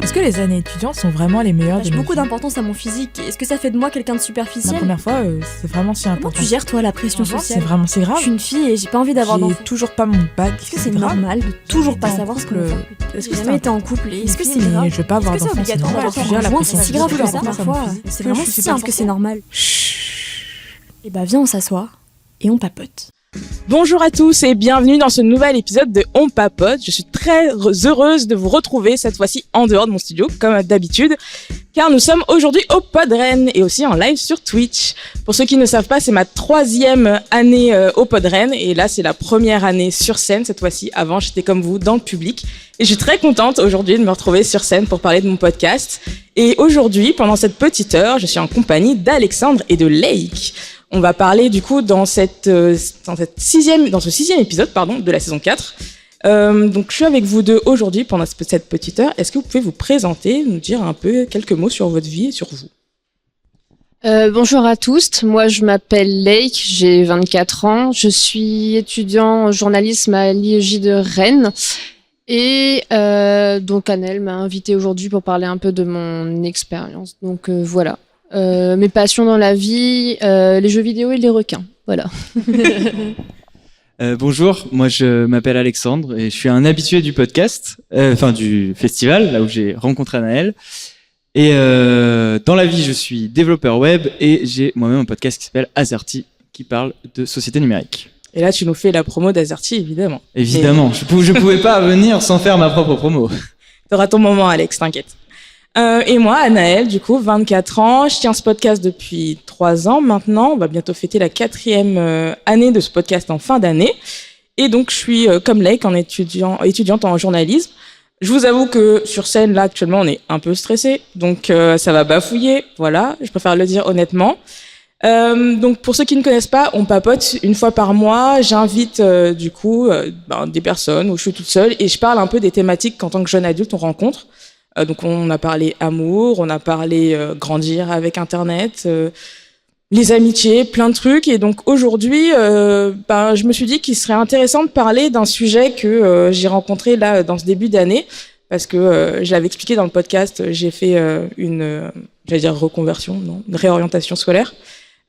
Est-ce que les années étudiantes sont vraiment les meilleures de J'ai nos beaucoup vies? d'importance à mon physique. Est-ce que ça fait de moi quelqu'un de La superficiel? première fois, c'est vraiment si Comment important. tu gères toi la pression Franchement, sociale? c'est grave. Je suis une fille et j'ai pas envie d'avoir J'ai d'enfants. toujours pas mon bac. Est-ce que c'est normal de toujours pas été en savoir ce qu'on couple, veut faire? Est-ce que J'ai c'est jamais été en couple et est-ce que c'est mais grave? je veux pas avoir Est-ce que c'est d'enfants, c'est obligatoire normal. d'avoir Tu gères la un conjoint? pression C'est si grave que ça sociale, parfois. ça me fait- C'est vraiment je suis si pas parce que c'est normal. Et bah viens on s'assoit et on papote. Bonjour à tous et bienvenue dans ce nouvel épisode de On Papote. Je suis très heureuse de vous retrouver cette fois-ci en dehors de mon studio, comme d'habitude, car nous sommes aujourd'hui au Podren et aussi en live sur Twitch. Pour ceux qui ne savent pas, c'est ma 3e année au Podren et là c'est la première année sur scène cette fois-ci. Avant j'étais comme vous dans le public et je suis très contente aujourd'hui de me retrouver sur scène pour parler de mon podcast. Et aujourd'hui, pendant cette petite heure, je suis en compagnie d'Alexandre et de Lake. On va parler du coup dans ce sixième épisode de la saison 4. Donc je suis avec vous deux aujourd'hui pendant cette petite heure. Est-ce que vous pouvez vous présenter, nous dire un peu quelques mots sur votre vie et sur vous? Bonjour à tous, moi je m'appelle Lake, j'ai 24 ans, je suis étudiant en journalisme à l'IEJ de Rennes et donc Annelle m'a invitée aujourd'hui pour parler un peu de mon expérience. Donc voilà, mes passions dans la vie, les jeux vidéo et les requins, voilà. Bonjour, moi je m'appelle Alexandre et je suis un habitué du podcast, du festival, là où j'ai rencontré Anaël. Et dans la vie, je suis développeur web et j'ai moi-même un podcast qui s'appelle Azerty, qui parle de société numérique. Et là, tu nous fais la promo d'Azerty, évidemment. Évidemment, je pouvais pas venir sans faire ma propre promo. T'auras ton moment, Alex, t'inquiète. Et moi, Anaël, du coup, 24 ans, je tiens ce podcast depuis 3 ans maintenant. On va bientôt fêter la 4e année de ce podcast en fin d'année. Et donc, je suis comme Lake, étudiante en journalisme. Je vous avoue que sur scène, là, actuellement, on est un peu stressé. Donc, ça va bafouiller. Voilà, je préfère le dire honnêtement. Donc, pour ceux qui ne connaissent pas, on papote une fois par mois. J'invite, des personnes où je suis toute seule et je parle un peu des thématiques qu'en tant que jeune adulte, on rencontre. Donc on a parlé amour, on a parlé grandir avec Internet, les amitiés, plein de trucs. Et donc aujourd'hui, je me suis dit qu'il serait intéressant de parler d'un sujet que j'ai rencontré là dans ce début d'année, parce que je l'avais expliqué dans le podcast, j'ai fait une reconversion, une réorientation scolaire.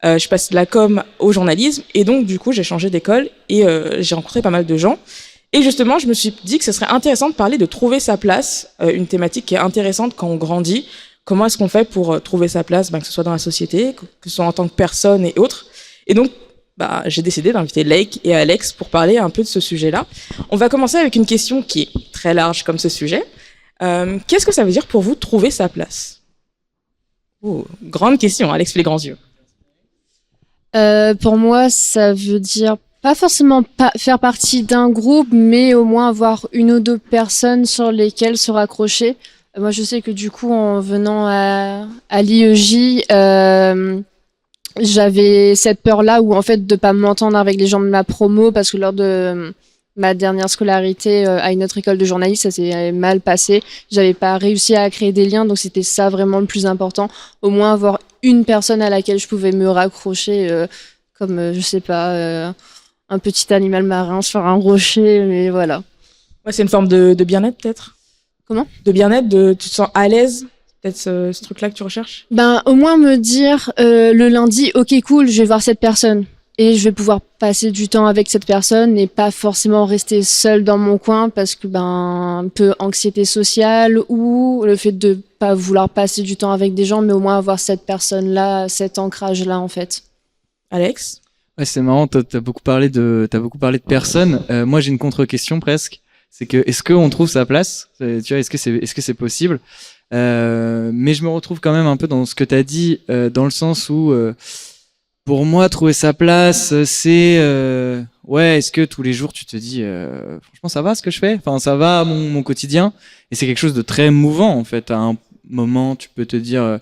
Je passe de la com au journalisme et donc du coup j'ai changé d'école et j'ai rencontré pas mal de gens. Et justement, je me suis dit que ce serait intéressant de parler de trouver sa place, une thématique qui est intéressante quand on grandit. Comment est-ce qu'on fait pour trouver sa place, que ce soit dans la société, que ce soit en tant que personne et autres. Et donc, j'ai décidé d'inviter Lake et Alex pour parler un peu de ce sujet-là. On va commencer avec une question qui est très large comme ce sujet. Qu'est-ce que ça veut dire pour vous trouver sa place? Oh, grande question, Alex fait les grands yeux. Pour moi, ça veut dire pas forcément faire partie d'un groupe, mais au moins avoir une ou deux personnes sur lesquelles se raccrocher. Moi, je sais que du coup, en venant à l'IEJ, j'avais cette peur-là où en fait de pas m'entendre avec les gens de ma promo, parce que lors de ma dernière scolarité à une autre école de journalisme, ça s'est mal passé. J'avais pas réussi à créer des liens, donc c'était ça vraiment le plus important. Au moins avoir une personne à laquelle je pouvais me raccrocher, comme je sais pas. Un petit animal marin sur un rocher, mais voilà. Ouais, c'est une forme de bien-être, peut-être? Comment? De bien-être, tu te sens à l'aise? Peut-être ce truc-là que tu recherches? Au moins me dire le lundi, ok, cool, je vais voir cette personne. Et je vais pouvoir passer du temps avec cette personne et pas forcément rester seule dans mon coin parce que, un peu anxiété sociale ou le fait de pas vouloir passer du temps avec des gens, mais au moins avoir cette personne-là, cet ancrage-là, en fait. Alex? Ouais, c'est marrant, t'as beaucoup parlé de personnes. Moi, j'ai une contre-question presque. C'est que, est-ce qu'on trouve sa place? Tu vois, est-ce que c'est possible? Mais je me retrouve quand même un peu dans ce que t'as dit, dans le sens où, pour moi, trouver sa place, c'est, est-ce que tous les jours tu te dis, franchement, ça va ce que je fais? Enfin, ça va mon quotidien? Et c'est quelque chose de très mouvant, en fait. À un moment, tu peux te dire,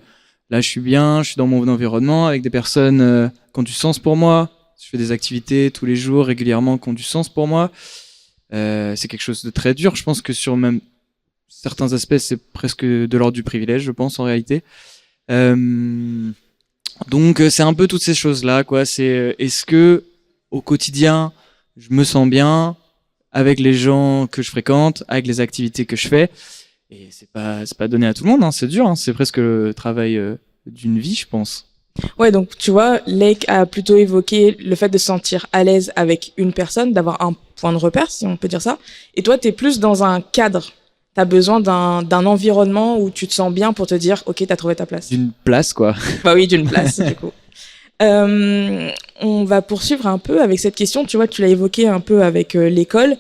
là, je suis bien, je suis dans mon environnement avec des personnes qui ont du sens pour moi. Je fais des activités tous les jours, régulièrement, qui ont du sens pour moi. C'est quelque chose de très dur. Je pense que sur même certains aspects, c'est presque de l'ordre du privilège, je pense, en réalité. Donc, c'est un peu toutes ces choses-là, quoi. C'est, est-ce que, au quotidien, je me sens bien avec les gens que je fréquente, avec les activités que je fais? Et c'est pas donné à tout le monde, hein, c'est dur, hein, c'est presque le travail d'une vie, je pense. Ouais, donc tu vois, Lake a plutôt évoqué le fait de se sentir à l'aise avec une personne, d'avoir un point de repère, si on peut dire ça. Et toi, t'es plus dans un cadre. T'as besoin d'un environnement où tu te sens bien pour te dire, ok, t'as trouvé ta place. D'une place, quoi. Bah oui, d'une place, du coup. On va poursuivre un peu avec cette question. Tu vois, tu l'as évoqué un peu avec l'école.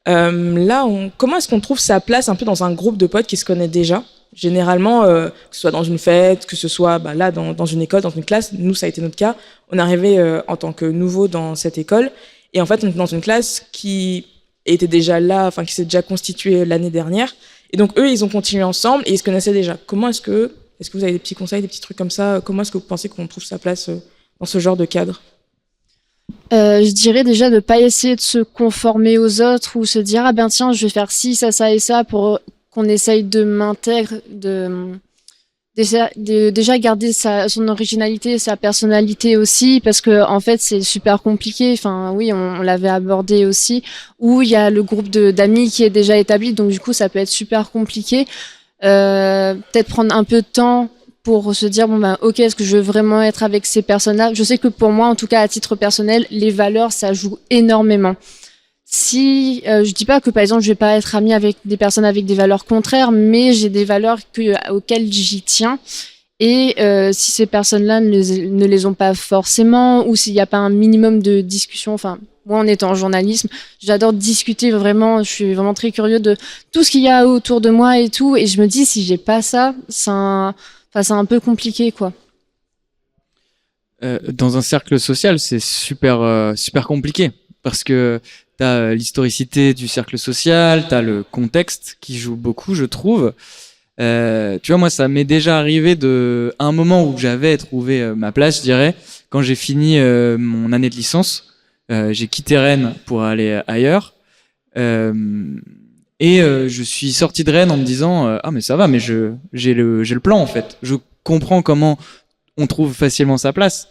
Là, comment est-ce qu'on trouve sa place un peu dans un groupe de potes qui se connaît déjà? Généralement, que ce soit dans une fête, que ce soit là dans une école, dans une classe, nous ça a été notre cas. On est arrivé en tant que nouveau dans cette école et en fait on était dans une classe qui était déjà là, enfin qui s'est déjà constituée l'année dernière. Et donc eux ils ont continué ensemble et ils se connaissaient déjà. Est-ce que vous avez des petits conseils, des petits trucs comme ça? Comment est-ce que vous pensez qu'on trouve sa place dans ce genre de cadre? Je dirais déjà de pas essayer de se conformer aux autres ou se dire ah ben tiens je vais faire ci, ça et ça pour qu'on essaye de m'intégrer, déjà garder son originalité, sa personnalité aussi, parce que en fait c'est super compliqué. Enfin oui, on l'avait abordé aussi, où il y a le groupe d'amis qui est déjà établi, donc du coup ça peut être super compliqué. Peut-être prendre un peu de temps pour se dire ok, est-ce que je veux vraiment être avec ces personnes-là? Je sais que pour moi, en tout cas à titre personnel, les valeurs ça joue énormément. Si je dis pas que par exemple je vais pas être amie avec des personnes avec des valeurs contraires, mais j'ai des valeurs auxquelles j'y tiens. Et si ces personnes-là ne les ont pas forcément, ou s'il n'y a pas un minimum de discussion, enfin moi en étant en journalisme, j'adore discuter vraiment. Je suis vraiment très curieux de tout ce qu'il y a autour de moi et tout. Et je me dis si j'ai pas ça, c'est un peu compliqué quoi. Dans un cercle social, c'est super compliqué parce que t'as l'historicité du cercle social, t'as le contexte qui joue beaucoup, je trouve. Tu vois, moi, ça m'est déjà arrivé à un moment où j'avais trouvé ma place, je dirais, quand j'ai fini mon année de licence. J'ai quitté Rennes pour aller ailleurs. Je suis sorti de Rennes en me disant ah mais ça va, mais j'ai le plan en fait. Je comprends comment on trouve facilement sa place.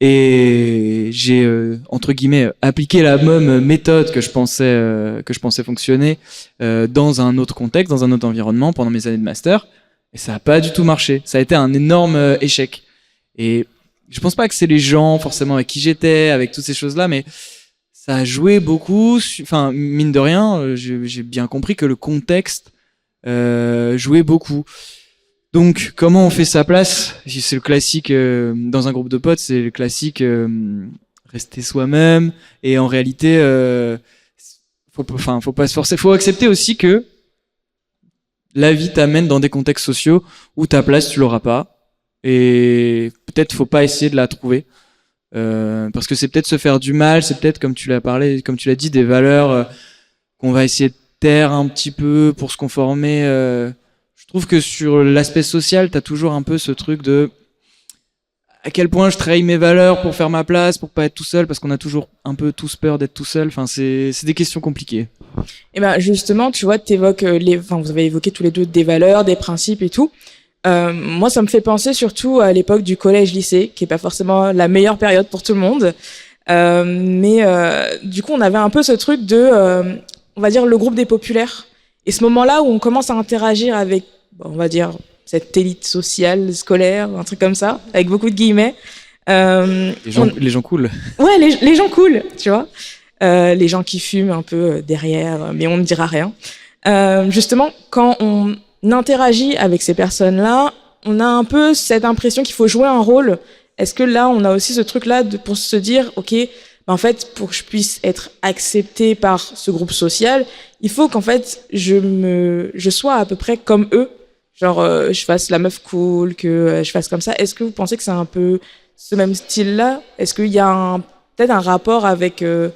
Et j'ai entre guillemets appliqué la même méthode que je pensais fonctionner dans un autre contexte, dans un autre environnement pendant mes années de master, et ça a pas du tout marché. Ça a été un énorme échec. Et je pense pas que c'est les gens forcément avec qui j'étais, avec toutes ces choses-là, mais ça a joué beaucoup. Enfin, mine de rien, j'ai bien compris que le contexte jouait beaucoup. Donc, comment on fait sa place? C'est le classique dans un groupe de potes, c'est le classique rester soi-même. Et en réalité, faut pas se forcer. Faut accepter aussi que la vie t'amène dans des contextes sociaux où ta place tu l'auras pas. Et peut-être faut pas essayer de la trouver parce que c'est peut-être se faire du mal. C'est peut-être comme tu l'as dit, des valeurs qu'on va essayer de taire un petit peu pour se conformer. Je trouve que sur l'aspect social, t'as toujours un peu ce truc de à quel point je trahis mes valeurs pour faire ma place, pour pas être tout seul, parce qu'on a toujours un peu tous peur d'être tout seul. Enfin, c'est des questions compliquées. Et ben justement, tu vois, vous avez évoqué tous les deux des valeurs, des principes et tout. Moi, ça me fait penser surtout à l'époque du collège-lycée, qui est pas forcément la meilleure période pour tout le monde. Mais du coup, on avait un peu ce truc de, on va dire, le groupe des populaires. Et ce moment-là où on commence à interagir avec, on va dire, cette élite sociale, scolaire, un truc comme ça, avec beaucoup de guillemets. Les gens cool. Ouais, les gens cool, tu vois. Les gens qui fument un peu derrière, mais on ne dira rien. Justement, quand on interagit avec ces personnes-là, on a un peu cette impression qu'il faut jouer un rôle. Est-ce que là, on a aussi ce truc-là pour se dire, ok, en fait, pour que je puisse être accepté par ce groupe social, il faut qu'en fait, je sois à peu près comme eux. Genre, je fasse la meuf cool, que je fasse comme ça. Est-ce que vous pensez que c'est un peu ce même style-là? Est-ce qu'il y a peut-être un rapport avec le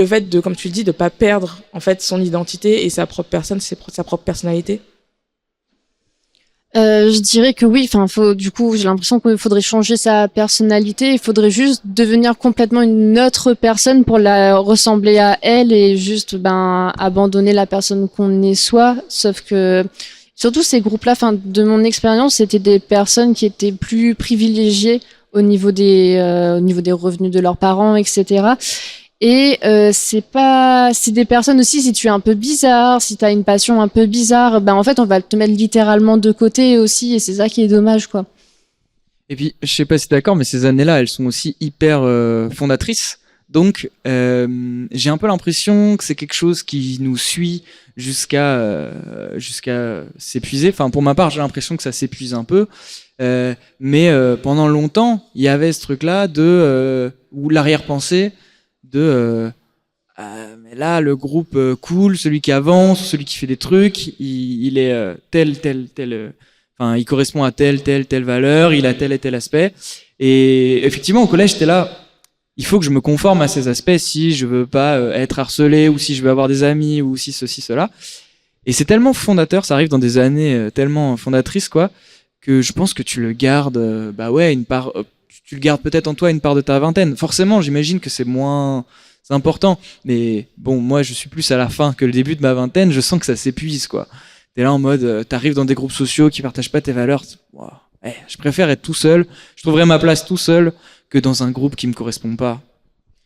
fait de, comme tu le dis, de pas perdre en fait son identité et sa propre personne, sa propre personnalité? Je dirais que oui. Enfin, du coup, j'ai l'impression qu'il faudrait changer sa personnalité. Il faudrait juste devenir complètement une autre personne pour la ressembler à elle et juste, abandonner la personne qu'on est soi. Sauf que, surtout ces groupes-là, de mon expérience, c'était des personnes qui étaient plus privilégiées au niveau des revenus de leurs parents, etc. Et c'est des personnes aussi, si tu es un peu bizarre, si tu as une passion un peu bizarre, ben en fait on va te mettre littéralement de côté aussi, et c'est ça qui est dommage, quoi. Et puis, je sais pas si t'es d'accord, mais ces années-là, elles sont aussi hyper fondatrices. Donc, j'ai un peu l'impression que c'est quelque chose qui nous suit jusqu'à s'épuiser. Enfin, pour ma part, j'ai l'impression que ça s'épuise un peu. Mais pendant longtemps, il y avait ce truc-là ou l'arrière-pensée mais là, le groupe cool, celui qui avance, celui qui fait des trucs, il est tel. Enfin, il correspond à telle valeur, il a tel et tel aspect. Et effectivement, au collège, j'étais là. Il faut que je me conforme à ces aspects si je veux pas être harcelé ou si je veux avoir des amis ou si ceci, cela. Et c'est tellement fondateur, ça arrive dans des années tellement fondatrices, quoi, que je pense que tu le gardes, une part, tu le gardes peut-être en toi une part de ta vingtaine. Forcément, j'imagine que c'est important. Mais bon, moi, je suis plus à la fin que le début de ma vingtaine, je sens que ça s'épuise, quoi. T'es là en mode, t'arrives dans des groupes sociaux qui partagent pas tes valeurs. Wow. Je préfère être tout seul. Je trouverais ma place tout seul que dans un groupe qui me correspond pas.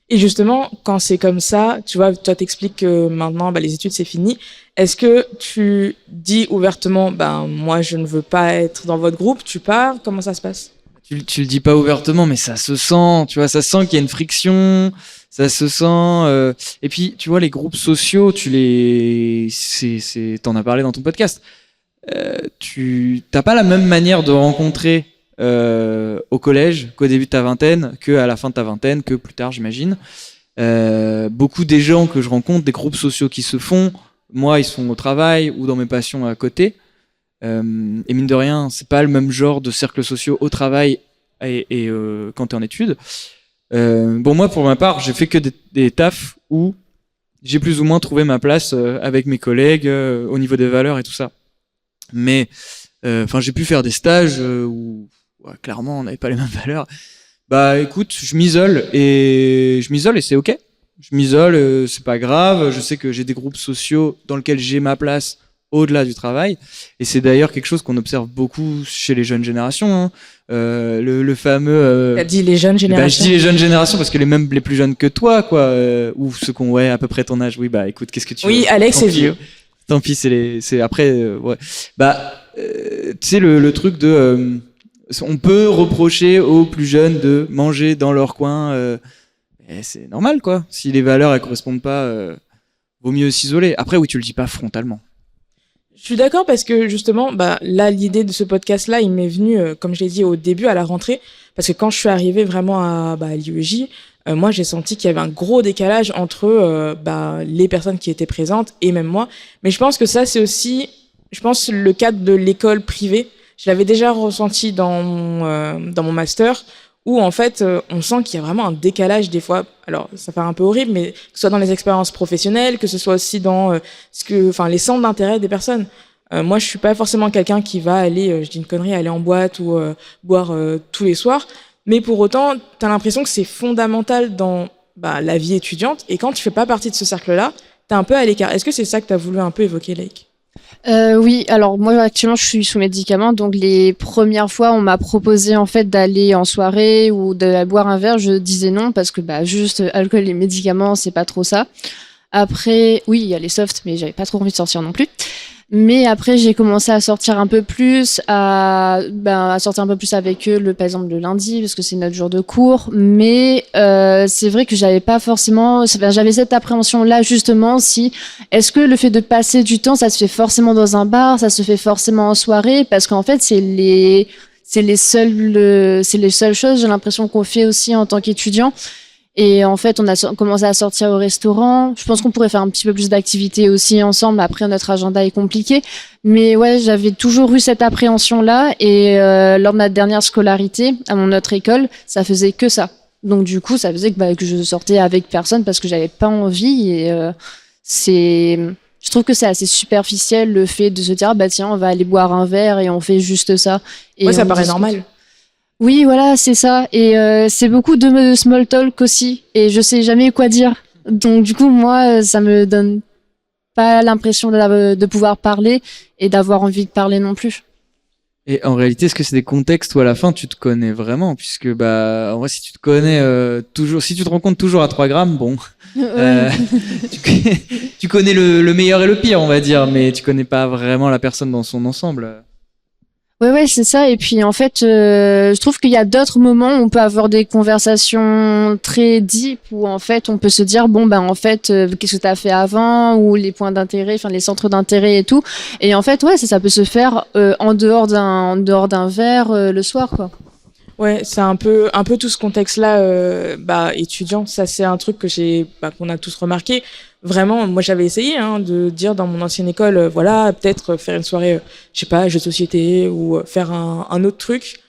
Et justement, quand c'est comme ça, tu vois, toi t'expliques que maintenant, les études c'est fini. Est-ce que tu dis ouvertement, moi je ne veux pas être dans votre groupe, tu pars, comment ça se passe? Tu le dis pas ouvertement, mais ça se sent, tu vois, ça sent qu'il y a une friction, ça se sent. Et puis, tu vois, les groupes sociaux, t'en as parlé dans ton podcast. T'as pas la même manière de rencontrer au collège qu'au début de ta vingtaine, qu'à la fin de ta vingtaine, que plus tard, j'imagine. Beaucoup des gens que je rencontre, des groupes sociaux qui se font, moi, ils sont au travail ou dans mes passions à côté. Et mine de rien, c'est pas le même genre de cercles sociaux au travail et quand t'es en études. Moi, pour ma part, j'ai fait que des tafs où j'ai plus ou moins trouvé ma place avec mes collègues au niveau des valeurs et tout ça. Mais j'ai pu faire des stages où clairement on n'avait pas les mêmes valeurs. Écoute, je m'isole et c'est ok. Je m'isole, c'est pas grave. Je sais que j'ai des groupes sociaux dans lesquels j'ai ma place au-delà du travail. Et c'est d'ailleurs quelque chose qu'on observe beaucoup chez les jeunes générations. Hein. Le fameux... T'as dit les jeunes générations. Je dis les jeunes générations parce que les plus jeunes que toi, quoi, ou ceux qui ont à peu près ton âge. Oui, écoute, qu'est-ce que tu veux ? Oui, Alex est vieux. Tant pis, c'est après, ouais. Tu sais, le truc de... on peut reprocher aux plus jeunes de manger dans leur coin. C'est normal, quoi. Si les valeurs, elles correspondent pas, vaut mieux s'isoler. Après, oui, tu le dis pas frontalement. Je suis d'accord parce que justement, là, l'idée de ce podcast-là, il m'est venu, comme je l'ai dit au début, à la rentrée, parce que quand je suis arrivée vraiment à l'IEJ, moi, j'ai senti qu'il y avait un gros décalage entre les personnes qui étaient présentes et même moi. Mais je pense que ça, c'est aussi, le cadre de l'école privée. Je l'avais déjà ressenti dans mon master, où en fait, on sent qu'il y a vraiment un décalage des fois. Alors, ça fait un peu horrible, mais que ce soit dans les expériences professionnelles, que ce soit aussi dans les centres d'intérêt des personnes. Moi, je suis pas forcément quelqu'un qui va aller, je dis une connerie, aller en boîte ou boire tous les soirs. Mais pour autant, t'as l'impression que c'est fondamental dans la vie étudiante. Et quand tu fais pas partie de ce cercle-là, t'es un peu à l'écart. Est-ce que c'est ça que t'as voulu un peu évoquer, Laïc ? Oui, alors moi actuellement je suis sous médicaments, donc les premières fois on m'a proposé en fait d'aller en soirée ou de boire un verre, je disais non parce que juste alcool et médicaments c'est pas trop ça. Après, oui, il y a les softs, mais j'avais pas trop envie de sortir non plus. Mais après, j'ai commencé à sortir un peu plus, à sortir un peu plus avec eux, par exemple le lundi, parce que c'est notre jour de cours. Mais c'est vrai que j'avais pas forcément, j'avais cette appréhension-là justement. Est-ce que le fait de passer du temps, ça se fait forcément dans un bar, ça se fait forcément en soirée, parce qu'en fait, c'est les seules choses. J'ai l'impression qu'on fait aussi en tant qu'étudiant. Et en fait, on a commencé à sortir au restaurant. Je pense qu'on pourrait faire un petit peu plus d'activités aussi ensemble. Après, notre agenda est compliqué. Mais ouais, j'avais toujours eu cette appréhension-là. Et lors de ma dernière scolarité, à mon autre école, ça faisait que ça. Donc du coup, ça faisait que je sortais avec personne parce que j'avais pas envie. Et je trouve que c'est assez superficiel le fait de se dire tiens, on va aller boire un verre et on fait juste ça. Et ouais, ça paraît normal. Oui, voilà, c'est ça. Et c'est beaucoup de small talk aussi. Et je sais jamais quoi dire. Donc du coup, moi, ça me donne pas l'impression de pouvoir parler et d'avoir envie de parler non plus. Et en réalité, est-ce que c'est des contextes où à la fin tu te connais vraiment, puisque en vrai, si tu te connais toujours, si tu te rends compte toujours à 3 grammes, bon, Tu connais le meilleur et le pire, on va dire, mais tu connais pas vraiment la personne dans son ensemble. Ouais, c'est ça. Et puis en fait, je trouve qu'il y a d'autres moments où on peut avoir des conversations très deep où en fait on peut se dire bon ben en fait qu'est-ce que t'as fait avant ou les points d'intérêt, enfin les centres d'intérêt et tout. Et en fait ouais ça peut se faire en dehors d'un verre le soir quoi. Ouais, c'est un peu tout ce contexte-là, étudiant. Ça, c'est un truc qu'on a tous remarqué. Vraiment, moi, j'avais essayé de dire dans mon ancienne école, voilà, peut-être faire une soirée, je sais pas, jeux de société ou faire un autre truc.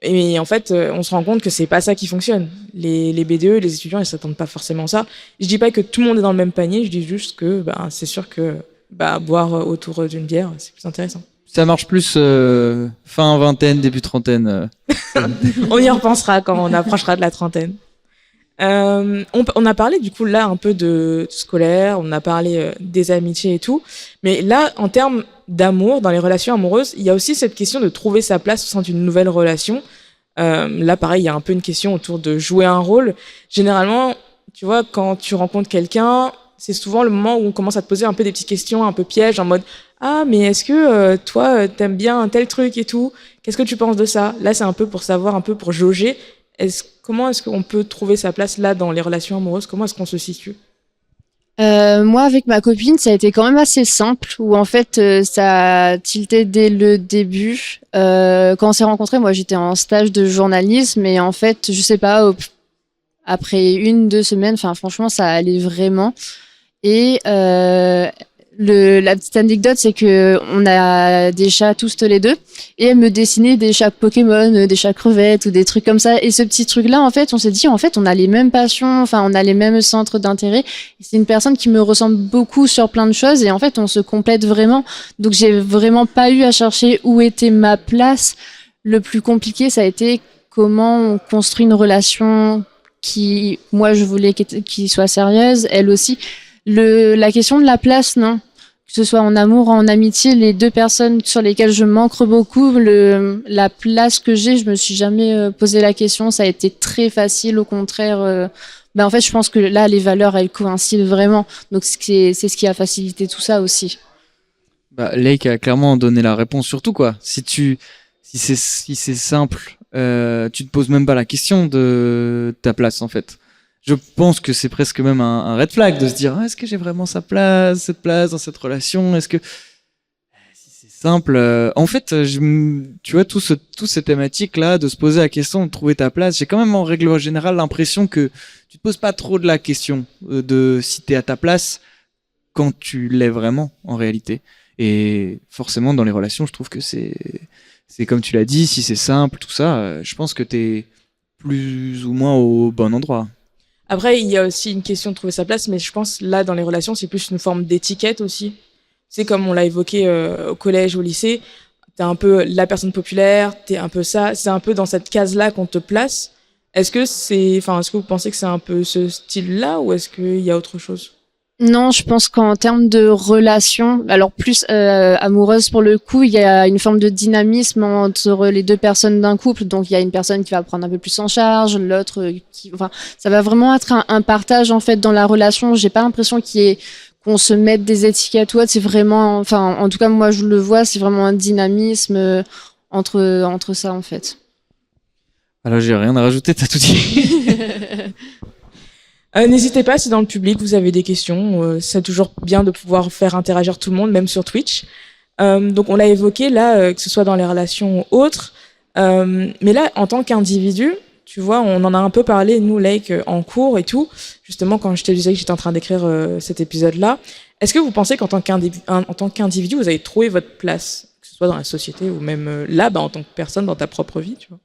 Et en fait, on se rend compte que c'est pas ça qui fonctionne. Les BDE, les étudiants, ils s'attendent pas forcément à ça. Je dis pas que tout le monde est dans le même panier. Je dis juste que, c'est sûr que boire autour d'une bière, c'est plus intéressant. Ça marche plus fin vingtaine, début trentaine. On y repensera quand on approchera de la trentaine. On a parlé du coup là un peu de scolaire, on a parlé des amitiés et tout, mais là en termes d'amour, dans les relations amoureuses, il y a aussi cette question de trouver sa place au sein d'une nouvelle relation. Là pareil, il y a un peu une question autour de jouer un rôle. Généralement, tu vois, quand tu rencontres quelqu'un, c'est souvent le moment où on commence à te poser un peu des petites questions un peu pièges en mode ah mais est-ce que toi t'aimes bien un tel truc et tout, qu'est-ce que tu penses de ça? Là c'est un peu pour savoir, un peu pour jauger comment est-ce qu'on peut trouver sa place là dans les relations amoureuses, comment est-ce qu'on se situe? Moi avec ma copine ça a été quand même assez simple où en fait ça a tilté dès le début. Quand on s'est rencontrés, moi j'étais en stage de journalisme et en fait je sais pas après 1-2 semaines, enfin franchement ça allait vraiment. Et la petite anecdote, c'est que on a des chats tous les deux, et elle me dessinait des chats Pokémon, des chats crevettes ou des trucs comme ça. Et ce petit truc-là, en fait, on s'est dit, en fait, on a les mêmes passions, enfin, on a les mêmes centres d'intérêt. Et c'est une personne qui me ressemble beaucoup sur plein de choses, et en fait, on se complète vraiment. Donc, j'ai vraiment pas eu à chercher où était ma place. Le plus compliqué, ça a été comment on construit une relation qui, moi, je voulais qu'il soit sérieuse, elle aussi. La question de la place, non. Que ce soit en amour ou en amitié, les deux personnes sur lesquelles je manque beaucoup, la place que j'ai, je me suis jamais posé la question. Ça a été très facile, au contraire. En fait, je pense que là, les valeurs, elles coïncident vraiment. Donc, c'est ce qui a facilité tout ça aussi. Lake a clairement donné la réponse, surtout quoi. Si c'est simple, tu te poses même pas la question de ta place en fait. Je pense que c'est presque même un red flag de se dire est-ce que j'ai vraiment cette place dans cette relation, est-ce que si c'est simple en fait tu vois toutes ces thématiques là de se poser la question de trouver ta place, j'ai quand même en règle générale l'impression que tu te poses pas trop de la question de si t'es à ta place quand tu l'es vraiment en réalité. Et forcément dans les relations je trouve que c'est comme tu l'as dit, si c'est simple tout ça, je pense que t'es plus ou moins au bon endroit. Après, il y a aussi une question de trouver sa place, mais je pense là, dans les relations, c'est plus une forme d'étiquette aussi. C'est comme on l'a évoqué au collège, au lycée, t'es un peu la personne populaire, t'es un peu ça, c'est un peu dans cette case-là qu'on te place. Est-ce que vous pensez que c'est un peu ce style-là ou est-ce qu'il y a autre chose? Non, je pense qu'en termes de relations, alors plus amoureuse pour le coup, il y a une forme de dynamisme entre les deux personnes d'un couple. Donc il y a une personne qui va prendre un peu plus en charge, l'autre ça va vraiment être un partage en fait dans la relation. J'ai pas l'impression qu'on se mette des étiquettes ou autre. C'est vraiment, en tout cas moi je le vois, c'est vraiment un dynamisme entre ça en fait. Alors j'ai rien à rajouter, t'as tout dit. N'hésitez pas si dans le public vous avez des questions, c'est toujours bien de pouvoir faire interagir tout le monde, même sur Twitch. Donc on l'a évoqué là, que ce soit dans les relations ou autres, mais là en tant qu'individu, tu vois, on en a un peu parlé nous Lake en cours et tout, justement quand je te disais que j'étais en train d'écrire cet épisode-là. Est-ce que vous pensez qu'en tant qu'individu vous avez trouvé votre place, que ce soit dans la société ou même là, en tant que personne dans ta propre vie, tu vois?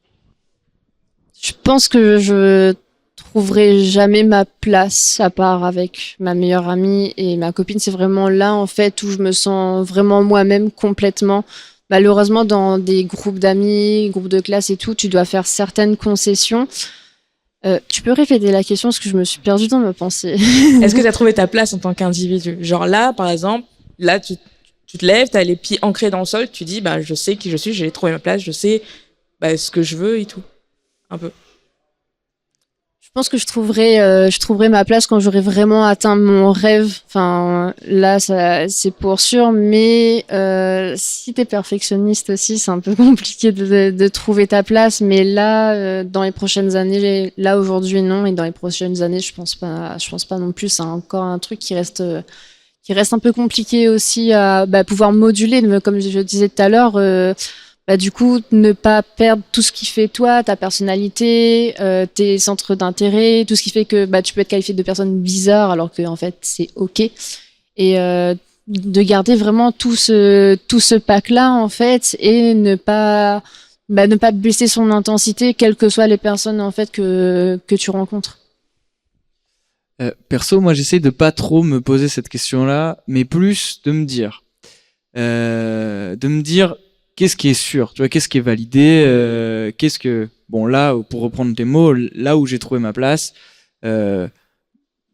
Je pense que je trouverai jamais ma place à part avec ma meilleure amie et ma copine. C'est vraiment là en fait où je me sens vraiment moi-même complètement. Malheureusement dans des groupes d'amis, groupes de classe et tout, tu dois faire certaines concessions. Tu peux répéter la question parce que je me suis perdue dans ma pensée. Est-ce que tu as trouvé ta place en tant qu'individu? Genre là par exemple, là tu te lèves, tu as les pieds ancrés dans le sol, tu dis je sais qui je suis, j'ai trouvé ma place, je sais ce que je veux et tout. Un peu. Je pense que je trouverai ma place quand j'aurai vraiment atteint mon rêve. Enfin, là, ça, c'est pour sûr. Mais si t'es perfectionniste aussi, c'est un peu compliqué de trouver ta place. Mais là, dans les prochaines années, là aujourd'hui non, et dans les prochaines années, je pense pas non plus. C'est encore un truc qui reste un peu compliqué aussi à pouvoir moduler, comme je disais tout à l'heure. Du coup, ne pas perdre tout ce qui fait toi, ta personnalité, tes centres d'intérêt, tout ce qui fait que tu peux être qualifié de personne bizarre alors que en fait c'est ok. Et de garder vraiment tout ce pack-là en fait, et ne pas baisser son intensité, quelles que soient les personnes en fait que tu rencontres. Perso, moi j'essaie de pas trop me poser cette question-là, mais plus de me dire qu'est-ce qui est sûr, tu vois, qu'est-ce qui est validé, qu'est-ce que, bon là, pour reprendre tes mots, là où j'ai trouvé ma place, bon,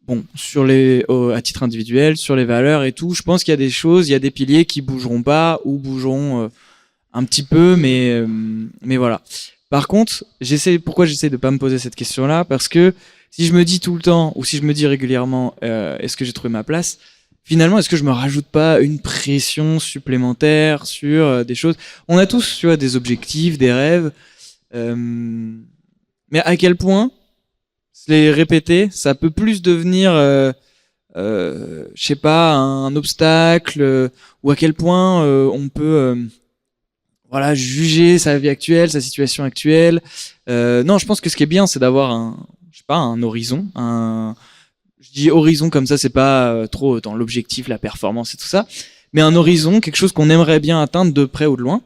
à titre individuel, sur les valeurs et tout, je pense qu'il y a des choses, il y a des piliers qui bougeront pas ou bougeront un petit peu, mais voilà. Par contre, pourquoi j'essaie de pas me poser cette question-là, parce que si je me dis tout le temps, ou si je me dis régulièrement, est-ce que j'ai trouvé ma place, finalement, est-ce que je me rajoute pas une pression supplémentaire sur des choses? On a tous, tu vois, des objectifs, des rêves, mais à quel point se les répéter, ça peut plus devenir, je sais pas, un obstacle, ou à quel point on peut, voilà, juger sa vie actuelle, sa situation actuelle. Non, je pense que ce qui est bien, c'est d'avoir un horizon, je dis horizon comme ça, c'est pas trop dans l'objectif, la performance et tout ça, mais un horizon, quelque chose qu'on aimerait bien atteindre de près ou de loin,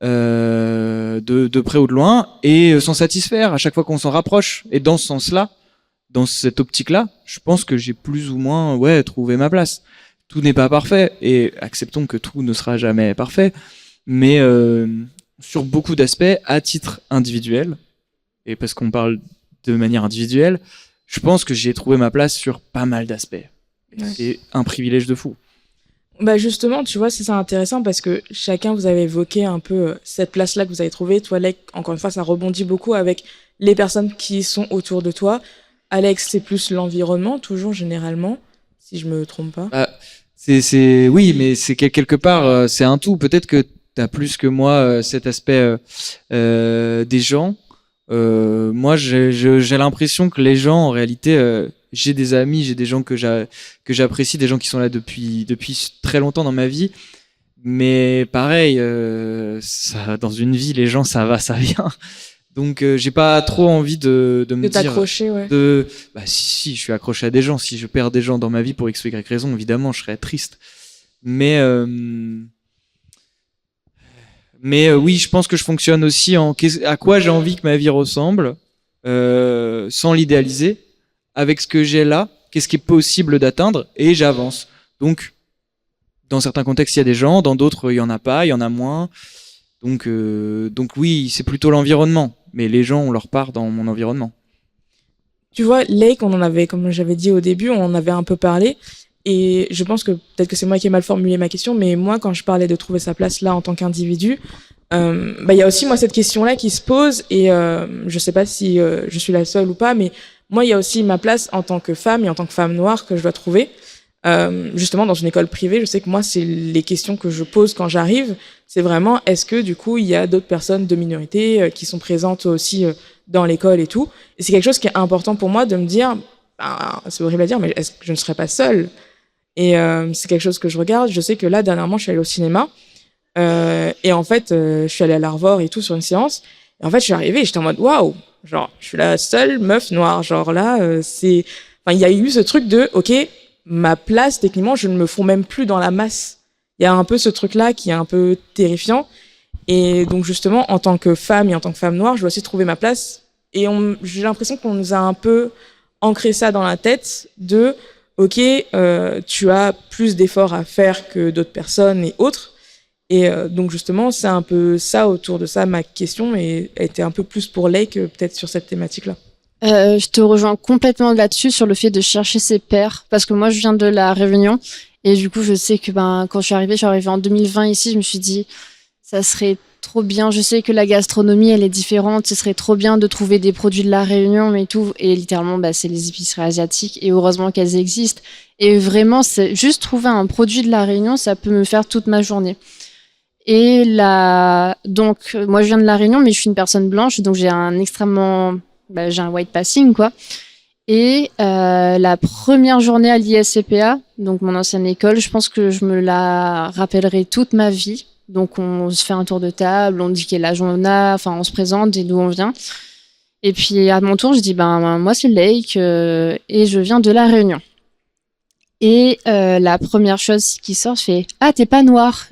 de près ou de loin, et s'en satisfaire à chaque fois qu'on s'en rapproche. Et dans ce sens-là, dans cette optique-là, je pense que j'ai plus ou moins trouvé ma place. Tout n'est pas parfait, et acceptons que tout ne sera jamais parfait, mais sur beaucoup d'aspects, à titre individuel, et parce qu'on parle de manière individuelle, je pense que j'ai trouvé ma place sur pas mal d'aspects. Et c'est un privilège de fou. Justement, tu vois, c'est ça intéressant parce que chacun, vous avez évoqué un peu cette place-là que vous avez trouvée. Toi, Lek, encore une fois, ça rebondit beaucoup avec les personnes qui sont autour de toi. Alex, c'est plus l'environnement, toujours généralement, si je me trompe pas. Oui, mais c'est quelque part, c'est un tout. Peut-être que t'as plus que moi cet aspect des gens. Moi, j'ai l'impression que les gens, en réalité, j'ai des amis, j'ai des gens que j'apprécie, des gens qui sont là depuis très longtemps dans ma vie. Mais pareil, ça, dans une vie, les gens, ça va, ça vient. Donc, j'ai pas trop envie de me dire. T'accrocher, ouais. Si, je suis accroché à des gens. Si je perds des gens dans ma vie pour X ou Y raison, évidemment, je serais triste. Mais oui, je pense que je fonctionne aussi à quoi j'ai envie que ma vie ressemble, sans l'idéaliser, avec ce que j'ai là, qu'est-ce qui est possible d'atteindre, et j'avance. Donc, dans certains contextes, il y a des gens, dans d'autres, il y en a pas, il y en a moins. Donc oui, c'est plutôt l'environnement, mais les gens ont leur part dans mon environnement. Tu vois, Lake, on en avait, comme j'avais dit au début, on en avait un peu parlé. Et je pense que peut-être que c'est moi qui ai mal formulé ma question, mais moi, quand je parlais de trouver sa place là en tant qu'individu, y a aussi moi cette question-là qui se pose, et je sais pas si je suis la seule ou pas, mais moi, il y a aussi ma place en tant que femme et en tant que femme noire que je dois trouver. Justement, dans une école privée, je sais que moi, c'est les questions que je pose quand j'arrive. C'est vraiment, est-ce que du coup, il y a d'autres personnes de minorité qui sont présentes aussi dans l'école et tout. Et c'est quelque chose qui est important pour moi de me dire, c'est horrible à dire, mais est-ce que je ne serais pas seule? Et c'est quelque chose que je regarde. Je sais que là, dernièrement, je suis allée au cinéma. Et en fait, je suis allée à l'Arvor et tout sur une séance. Et en fait, je suis arrivée et j'étais en mode, waouh! Genre, je suis la seule meuf noire. Genre là, il y a eu ce truc de, ok, ma place, techniquement, je ne me fonds même plus dans la masse. Il y a un peu ce truc-là qui est un peu terrifiant. Et donc, justement, en tant que femme et en tant que femme noire, je dois aussi trouver ma place. Et j'ai l'impression qu'on nous a un peu ancré ça dans la tête de, ok, tu as plus d'efforts à faire que d'autres personnes et autres. Et donc, justement, c'est un peu ça autour de ça, ma question, et était un peu plus pour Lake, peut-être sur cette thématique-là. Je te rejoins complètement là-dessus sur le fait de chercher ses pairs, parce que moi je viens de La Réunion et du coup je sais que quand je suis arrivée en 2020 ici, je me suis dit ça serait trop bien. Je sais que la gastronomie, elle est différente. Ce serait trop bien de trouver des produits de la Réunion et tout. Et littéralement, c'est les épiceries asiatiques. Et heureusement qu'elles existent. Et vraiment, c'est juste trouver un produit de la Réunion, ça peut me faire toute ma journée. Et donc, moi, je viens de la Réunion, mais je suis une personne blanche, donc j'ai un white passing, quoi. Et la première journée à l'ISCPA, donc mon ancienne école, je pense que je me la rappellerai toute ma vie. Donc on se fait un tour de table, on dit quel âge on a, enfin on se présente et d'où on vient. Et puis à mon tour, je dis moi c'est Lake et je viens de la Réunion. Et la première chose qui sort, je fais t'es pas noire.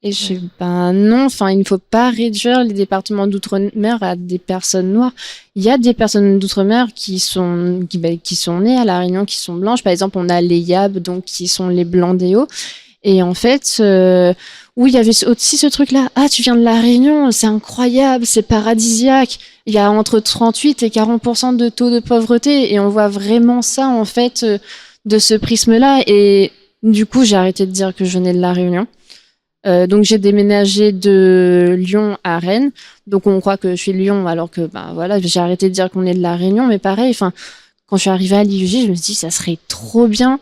Et je suis non, il ne faut pas réduire les départements d'outre-mer à des personnes noires. Il y a des personnes d'outre-mer qui sont nées à La Réunion, qui sont blanches. Par exemple, on a les Yab, donc qui sont les blancs des Hauts. Et en fait, il y avait aussi ce truc-là. Tu viens de La Réunion, c'est incroyable, c'est paradisiaque. Il y a entre 38 et 40% de taux de pauvreté. Et on voit vraiment ça, en fait, de ce prisme-là. Et du coup, j'ai arrêté de dire que je venais de La Réunion. Donc j'ai déménagé de Lyon à Rennes, donc on croit que je suis de Lyon alors que j'ai arrêté de dire qu'on est de la Réunion, mais pareil, quand je suis arrivée à l'IUJ, je me suis dit ça serait trop bien,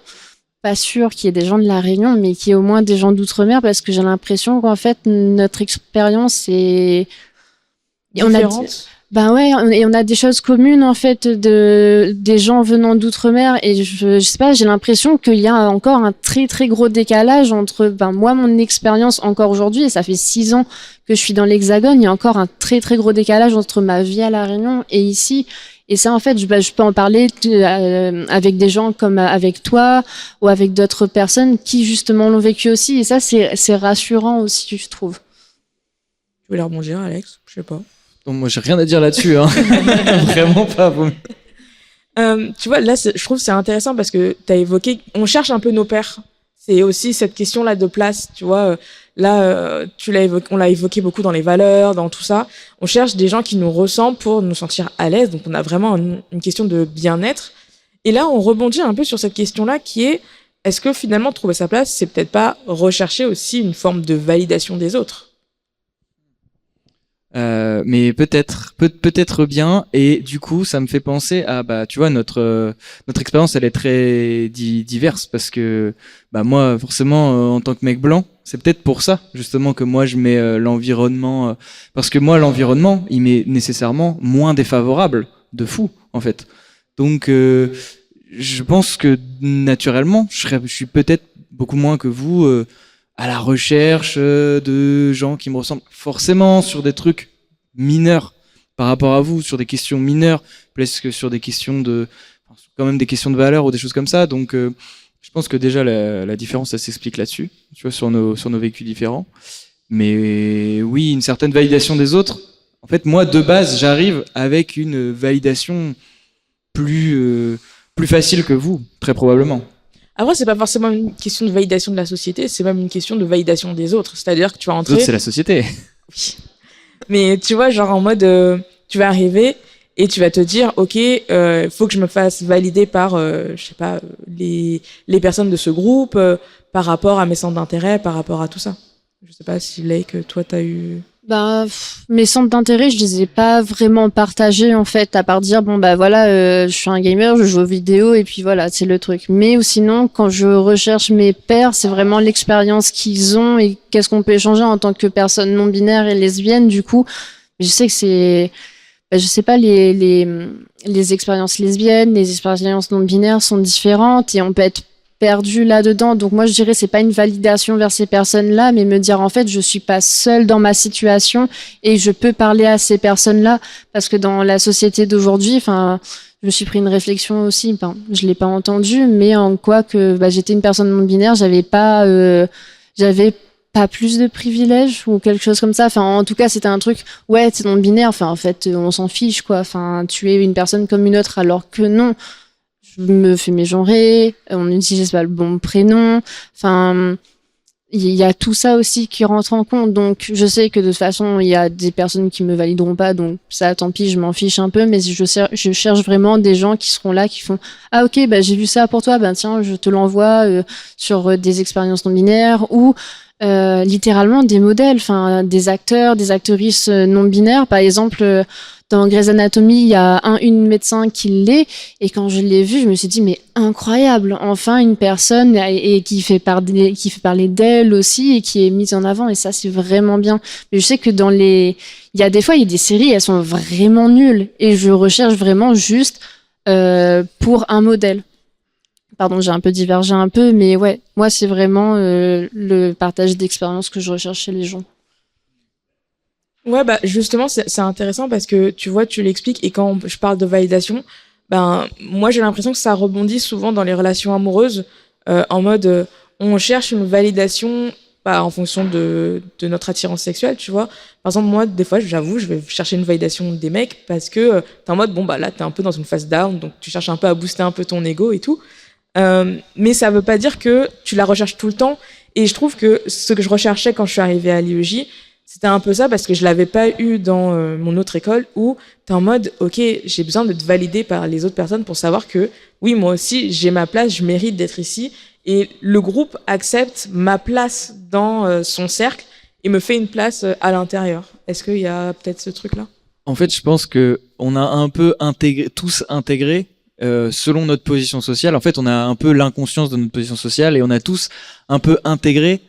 pas sûr qu'il y ait des gens de la Réunion, mais qu'il y ait au moins des gens d'outre-mer, parce que j'ai l'impression qu'en fait notre expérience est différente. Et on a des choses communes en fait des gens venant d'outre-mer, et je sais pas, j'ai l'impression qu'il y a encore un très très gros décalage entre moi, mon expérience encore aujourd'hui, et ça fait 6 ans que je suis dans l'Hexagone, il y a encore un très très gros décalage entre ma vie à La Réunion et ici. Et ça, en fait, je peux en parler avec des gens comme avec toi ou avec d'autres personnes qui justement l'ont vécu aussi, et ça c'est rassurant aussi, je trouve. Tu voulais rebondir, Alex? Je sais pas. Donc moi j'ai rien à dire là-dessus, hein. Vraiment pas. Tu vois, là, je trouve que c'est intéressant parce que t'as évoqué, on cherche un peu nos pairs. C'est aussi cette question-là de place, tu vois. Là, on l'a évoqué beaucoup dans les valeurs, dans tout ça. On cherche des gens qui nous ressemblent pour nous sentir à l'aise. Donc on a vraiment une question de bien-être. Et là, on rebondit un peu sur cette question-là qui est, est-ce que finalement trouver sa place, c'est peut-être pas rechercher aussi une forme de validation des autres? Mais peut-être bien, et du coup ça me fait penser à tu vois notre expérience, elle est très diverse, parce que moi forcément en tant que mec blanc, c'est peut-être pour ça justement que moi je mets l'environnement, parce que moi l'environnement il m'est nécessairement moins défavorable de fou en fait, donc je pense que naturellement je suis peut-être beaucoup moins que vous à la recherche de gens qui me ressemblent forcément sur des trucs mineurs par rapport à vous, sur des questions mineures, plus que sur des questions quand même des questions de valeur ou des choses comme ça. Donc, je pense que déjà la différence, ça s'explique là-dessus, tu vois, sur nos vécus différents. Mais oui, une certaine validation des autres. En fait, moi, de base, j'arrive avec une validation plus facile que vous, très probablement. Après, c'est pas forcément une question de validation de la société, c'est même une question de validation des autres. C'est-à-dire que tu vas entrer... Les autres, c'est la société. Oui. Mais tu vois, genre en mode, tu vas arriver et tu vas te dire, ok, faut que je me fasse valider par, je sais pas, les personnes de ce groupe, par rapport à mes centres d'intérêt, par rapport à tout ça. Je sais pas si, Lake, toi, t'as eu... Mes centres d'intérêt, je les ai pas vraiment partagés en fait, à part dire je suis un gamer, je joue aux vidéos et puis voilà, c'est le truc. Mais ou sinon, quand je recherche mes pairs, c'est vraiment l'expérience qu'ils ont et qu'est-ce qu'on peut échanger en tant que personne non binaire et lesbienne. Du coup, je sais que c'est, je sais pas, les expériences lesbiennes, les expériences non binaires sont différentes et on peut être perdu là-dedans. Donc moi, je dirais, c'est pas une validation vers ces personnes-là, mais me dire, en fait, je suis pas seule dans ma situation et je peux parler à ces personnes-là, parce que dans la société d'aujourd'hui, je me suis pris une réflexion aussi, je l'ai pas entendu, mais en quoi que j'étais une personne non binaire, j'avais pas plus de privilèges ou quelque chose comme ça. En tout cas, c'était un truc, ouais, t'es non binaire, en fait, on s'en fiche, quoi. Tu es une personne comme une autre, alors que non. Je me fais mégenrer, on n'utilise pas le bon prénom, il y a tout ça aussi qui rentre en compte. Donc je sais que de toute façon il y a des personnes qui me valideront pas, donc ça tant pis, je m'en fiche un peu, mais je cherche vraiment des gens qui seront là, qui font ok, j'ai vu ça pour toi, tiens, je te l'envoie sur des expériences non binaires, ou littéralement des modèles, enfin des acteurs, des actrices non binaires. Par exemple, dans Grey's Anatomy, il y a une médecin qui l'est, et quand je l'ai vue, je me suis dit mais incroyable, enfin une personne et qui fait parler d'elle aussi et qui est mise en avant, et ça c'est vraiment bien. Mais je sais que il y a des séries, elles sont vraiment nulles, et je recherche vraiment juste pour un modèle. Pardon, j'ai un peu divergé un peu, mais ouais, moi c'est vraiment le partage d'expérience que je recherche chez les gens. Ouais, bah justement, c'est intéressant parce que tu vois, tu l'expliques, et quand je parle de validation, ben moi j'ai l'impression que ça rebondit souvent dans les relations amoureuses, en mode on cherche une validation pas en fonction de notre attirance sexuelle, tu vois. Par exemple, moi, des fois, j'avoue, je vais chercher une validation des mecs parce que t'es en mode, bon, bah là, t'es un peu dans une phase down, donc tu cherches un peu à booster un peu ton ego et tout. Mais ça veut pas dire que tu la recherches tout le temps. Et je trouve que ce que je recherchais quand je suis arrivée à l'IEJ, c'était un peu ça, parce que je l'avais pas eu dans mon autre école, où t'es en mode, ok, j'ai besoin d'être validée par les autres personnes pour savoir que, oui, moi aussi, j'ai ma place, je mérite d'être ici. Et le groupe accepte ma place dans son cercle et me fait une place à l'intérieur. Est-ce qu'il y a peut-être ce truc-là ? En fait, je pense que on a un peu tous intégré selon notre position sociale. En fait, on a un peu l'inconscience de notre position sociale, et on a tous un peu intégré,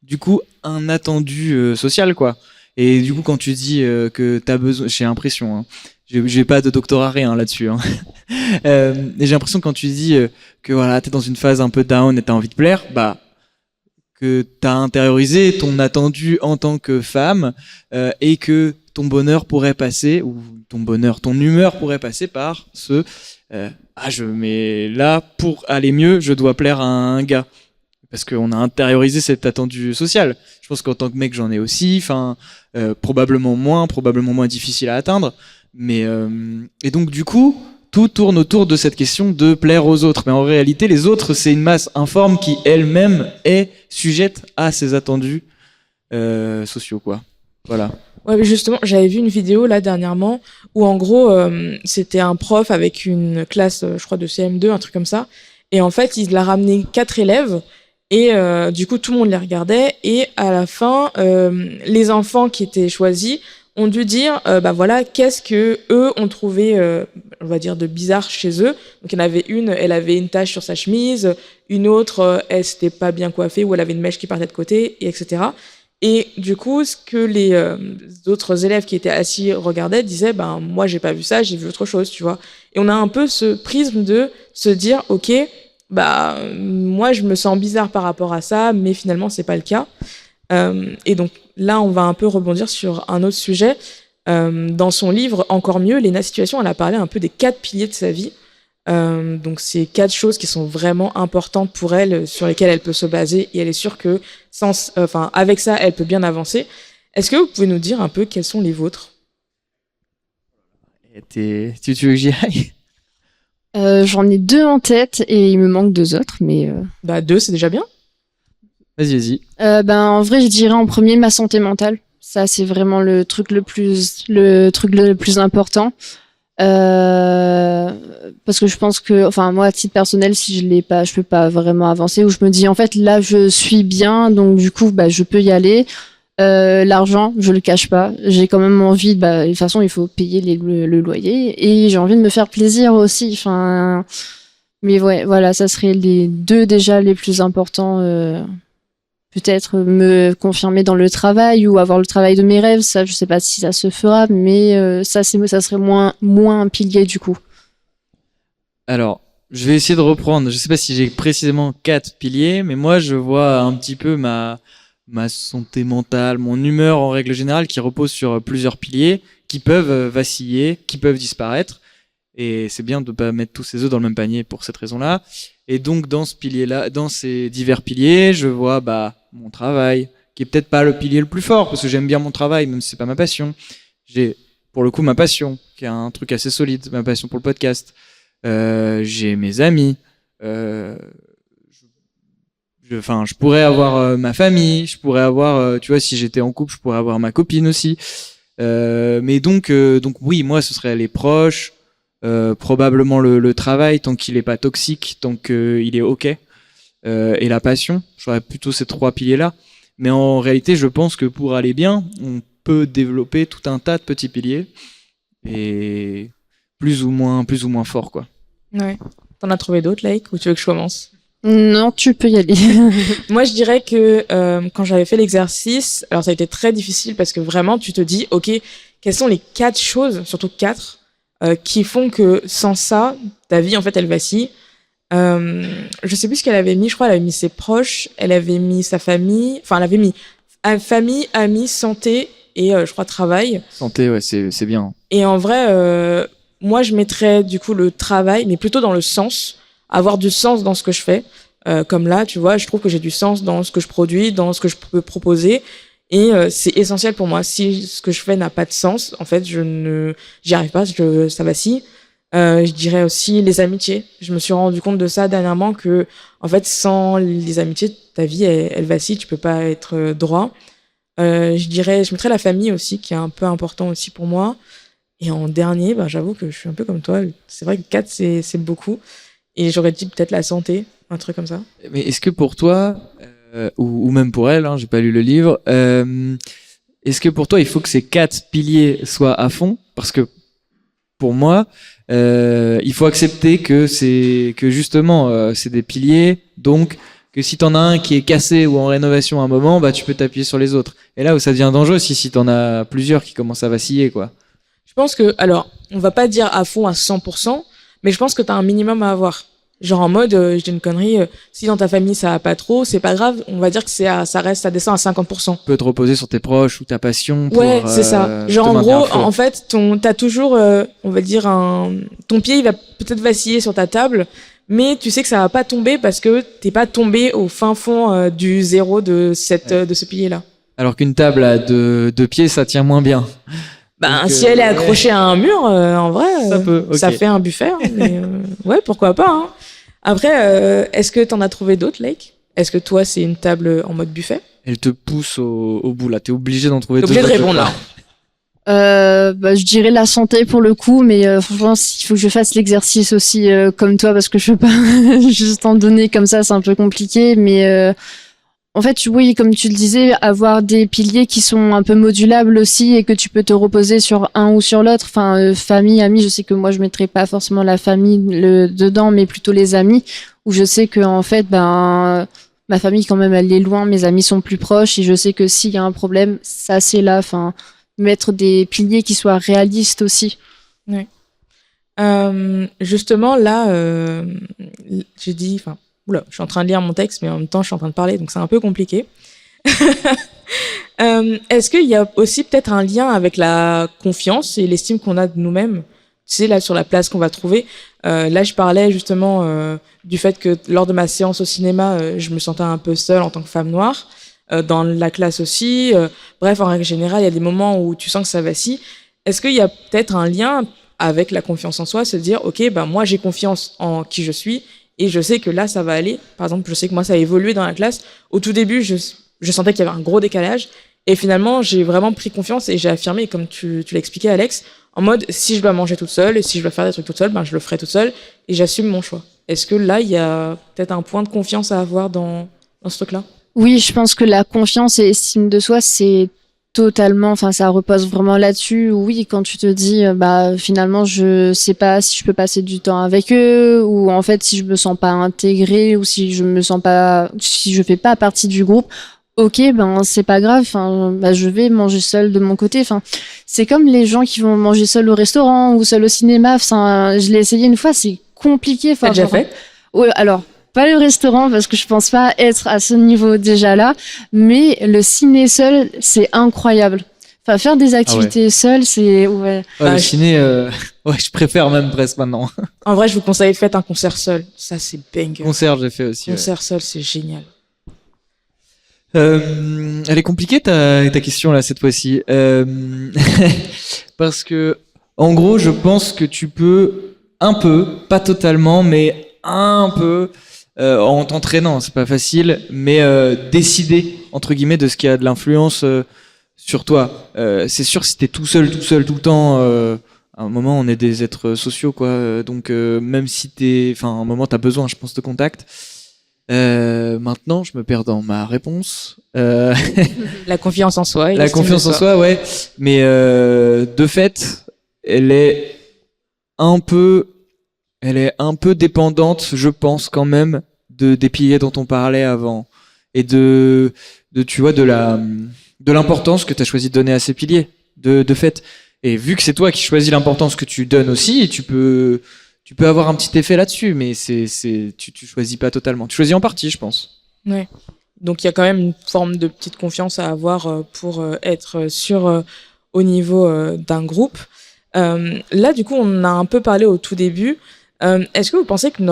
du coup, un attendu social, quoi. Et du coup, quand tu dis que t'as besoin, j'ai l'impression, hein, j'ai pas de doctorat rien là-dessus, hein. Et j'ai l'impression, quand tu dis que voilà, t'es dans une phase un peu down et t'as envie de plaire, bah que t'as intériorisé ton attendu en tant que femme, et que ton bonheur pourrait passer, ou ton humeur pourrait passer par mais là, pour aller mieux, je dois plaire à un gars. Parce qu'on a intériorisé cet attendu social. Je pense qu'en tant que mec, j'en ai aussi, probablement moins difficile à atteindre. Mais, et donc, du coup, tout tourne autour de cette question de plaire aux autres. Mais en réalité, les autres, c'est une masse informe qui elle-même est sujette à ces attendus sociaux, quoi. Voilà. Ouais, mais justement, j'avais vu une vidéo là dernièrement où en gros, c'était un prof avec une classe, je crois de CM2, un truc comme ça. Et en fait, il a ramené 4 élèves. Et du coup, tout le monde les regardait. Et à la fin, les enfants qui étaient choisis ont dû dire, bah voilà, qu'est-ce que eux ont trouvé, on va dire, de bizarre chez eux. Donc il y en avait une, elle avait une tache sur sa chemise, une autre, elle s'était pas bien coiffée, ou elle avait une mèche qui partait de côté, et etc. Et du coup, ce que les autres élèves qui étaient assis regardaient disaient, ben moi j'ai pas vu ça, j'ai vu autre chose, tu vois. Et on a un peu ce prisme de se dire, ok, bah moi je me sens bizarre par rapport à ça, mais finalement c'est pas le cas. Et donc là on va un peu rebondir sur un autre sujet. Dans son livre Encore mieux, Léna Situation, elle a parlé un peu des 4 piliers de sa vie. Donc c'est 4 choses qui sont vraiment importantes pour elle, sur lesquelles elle peut se baser, et elle est sûre que avec ça elle peut bien avancer. Est-ce que vous pouvez nous dire un peu quels sont les vôtres ? Tu veux que j'y aille ? J'en ai 2 en tête et il me manque 2 autres, mais... Bah 2, c'est déjà bien. Vas-y. En vrai, je dirais en premier ma santé mentale. Ça, c'est vraiment le truc le plus important. Parce que je pense que, enfin, moi, à titre personnel, si je l'ai pas, je peux pas vraiment avancer, ou je me dis, en fait, là, je suis bien, donc du coup, bah, je peux y aller. L'argent, je le cache pas. J'ai quand même envie, de toute façon, il faut payer le loyer, et j'ai envie de me faire plaisir aussi. Enfin, mais ouais, voilà, ça serait les 2 déjà les plus importants. Peut-être me confirmer dans le travail, ou avoir le travail de mes rêves. Ça, je sais pas si ça se fera, mais ça serait moins un pilier du coup. Alors, je vais essayer de reprendre. Je sais pas si j'ai précisément 4 piliers, mais moi, je vois un petit peu ma santé mentale, mon humeur en règle générale, qui repose sur plusieurs piliers, qui peuvent vaciller, qui peuvent disparaître. Et c'est bien de pas mettre tous ses œufs dans le même panier pour cette raison-là. Et donc, dans ces divers piliers, je vois, mon travail, qui est peut-être pas le pilier le plus fort, parce que j'aime bien mon travail, même si c'est pas ma passion. J'ai, pour le coup, ma passion, qui est un truc assez solide, ma passion pour le podcast. J'ai mes amis. Je pourrais avoir ma famille, je pourrais avoir, tu vois, si j'étais en couple, je pourrais avoir ma copine aussi. Mais donc oui, moi, ce serait les proches, probablement le travail, tant qu'il est pas toxique, tant qu'il est ok, et la passion. J'aurais plutôt ces 3 piliers-là. Mais en réalité, je pense que pour aller bien, on peut développer tout un tas de petits piliers et plus ou moins fort, quoi. Ouais. T'en as trouvé d'autres, Like, ou tu veux que je commence? Non, tu peux y aller. Moi, je dirais que quand j'avais fait l'exercice, alors ça a été très difficile parce que vraiment, tu te dis, ok, quelles sont les 4 choses, surtout 4, qui font que sans ça, ta vie, en fait, elle vacille. Je sais plus ce qu'elle avait mis, je crois, elle avait mis ses proches, elle avait mis sa famille, enfin, elle avait mis famille, amis, santé et je crois travail. Santé, ouais, c'est bien. Et en vrai, moi, je mettrais du coup le travail, mais plutôt dans le sens, avoir du sens dans ce que je fais. Comme là, tu vois, je trouve que j'ai du sens dans ce que je produis, dans ce que je peux proposer. Et c'est essentiel pour moi. Si ce que je fais n'a pas de sens, en fait, j'y arrive pas, ça vacille. Je dirais aussi les amitiés. Je me suis rendu compte de ça dernièrement que, en fait, sans les amitiés, ta vie, elle vacille, tu peux pas être droit. Je mettrais la famille aussi, qui est un peu important aussi pour moi. Et en dernier, j'avoue que je suis un peu comme toi. C'est vrai que 4, c'est beaucoup. Et j'aurais dit peut-être la santé, un truc comme ça. Mais est-ce que pour toi, ou même pour elle, j'ai pas lu le livre, est-ce que pour toi, il faut que ces 4 piliers soient à fond? Parce que pour moi, il faut accepter que justement, c'est des piliers, donc que si t'en as un qui est cassé ou en rénovation à un moment, tu peux t'appuyer sur les autres. Et là où ça devient dangereux, si t'en as plusieurs qui commencent à vaciller, quoi. Je pense que, alors, on va pas dire à fond à 100%, mais je pense que t'as un minimum à avoir. Genre en mode, je dis une connerie, si dans ta famille ça va pas trop, c'est pas grave, on va dire que ça descend à 50%. Tu peux te reposer sur tes proches ou ta passion pour ouais, c'est ça. Genre en gros, en fait, t'as toujours, on va dire ton pied, il va peut-être vaciller sur ta table, mais tu sais que ça va pas tomber parce que t'es pas tombé au fin fond du zéro de ce pilier-là. Alors qu'une table à 2 pieds, ça tient moins bien. Donc, si elle est accrochée à un mur, en vrai, ça fait un buffet. Mais, ouais, pourquoi pas. Hein. Après, est-ce que t'en as trouvé d'autres, Lake? Est-ce que toi, c'est une table en mode buffet? Elle te pousse au bout, là. T'es obligé d'en trouver d'autres. T'es obligé de répondre, là. Je dirais la santé pour le coup, mais franchement, il faut que je fasse l'exercice aussi comme toi, parce que je peux pas juste en donner comme ça, c'est un peu compliqué, mais... En fait, oui, comme tu le disais, avoir des piliers qui sont un peu modulables aussi et que tu peux te reposer sur un ou sur l'autre. Enfin, famille, amis, je sais que moi, je mettrais pas forcément la famille dedans, mais plutôt les amis, où je sais que, en fait, ma famille, quand même, elle est loin, mes amis sont plus proches et je sais que s'il y a un problème, ça, c'est là. Enfin, mettre des piliers qui soient réalistes aussi. Ouais. Justement, là, j'ai dit, enfin, oula, je suis en train de lire mon texte, mais en même temps, je suis en train de parler, donc c'est un peu compliqué. Est-ce qu'il y a aussi peut-être un lien avec la confiance et l'estime qu'on a de nous-mêmes? Tu sais, là, sur la place qu'on va trouver. Là, je parlais justement du fait que lors de ma séance au cinéma, je me sentais un peu seule en tant que femme noire. Dans la classe aussi. Bref, en règle générale, il y a des moments où tu sens que ça vacille. Est-ce qu'il y a peut-être un lien avec la confiance en soi, se dire, ok, moi, j'ai confiance en qui je suis, et je sais que là, ça va aller. Par exemple, je sais que moi, ça a évolué dans la classe. Au tout début, je sentais qu'il y avait un gros décalage. Et finalement, j'ai vraiment pris confiance et j'ai affirmé, comme tu l'as expliqué, Alex, en mode, si je dois manger toute seule et si je dois faire des trucs toute seule, je le ferai toute seule et j'assume mon choix. Est-ce que là, il y a peut-être un point de confiance à avoir dans ce truc-là? Oui, je pense que la confiance et l'estime de soi, c'est totalement, enfin, ça repose vraiment là-dessus. Oui, quand tu te dis, finalement, je sais pas si je peux passer du temps avec eux, ou en fait, si je me sens pas intégrée, ou si je fais pas partie du groupe, ok, c'est pas grave, je vais manger seule de mon côté. Enfin, c'est comme les gens qui vont manger seuls au restaurant ou seuls au cinéma. Enfin, je l'ai essayé une fois, c'est compliqué. T'as déjà fait? Ouais, alors. Pas le restaurant parce que je pense pas être à ce niveau déjà là, mais le ciné seul, c'est incroyable. Enfin, faire des activités seules, c'est ouais. Le ciné, je préfère même presque maintenant. En vrai, je vous conseille, faites un concert seul. Ça, c'est banger. Concert, j'ai fait aussi. Concert seul, c'est génial. Elle est compliquée ta question là cette fois-ci, parce que en gros, je pense que tu peux un peu, pas totalement, mais un peu. En t'entraînant, c'est pas facile, mais décider entre guillemets de ce qui a de l'influence sur toi. C'est sûr, si t'es tout seul tout le temps, à un moment on est des êtres sociaux quoi. Donc même si à un moment t'as besoin, je pense, de contact. Maintenant, je me perds dans ma réponse. La confiance en soi. Et La l'estime de confiance en soi, ouais. Mais de fait, elle est un peu dépendante, je pense quand même, des piliers dont on parlait avant et tu vois, de l'importance que tu as choisi de donner à ces piliers. De fait. Et vu que c'est toi qui choisis l'importance que tu donnes aussi, tu peux avoir un petit effet là-dessus, mais tu choisis pas totalement. Tu choisis en partie, je pense. Ouais. Donc il y a quand même une forme de petite confiance à avoir pour être sûr au niveau d'un groupe. Là, du coup, on a un peu parlé au tout début. Est-ce que vous pensez que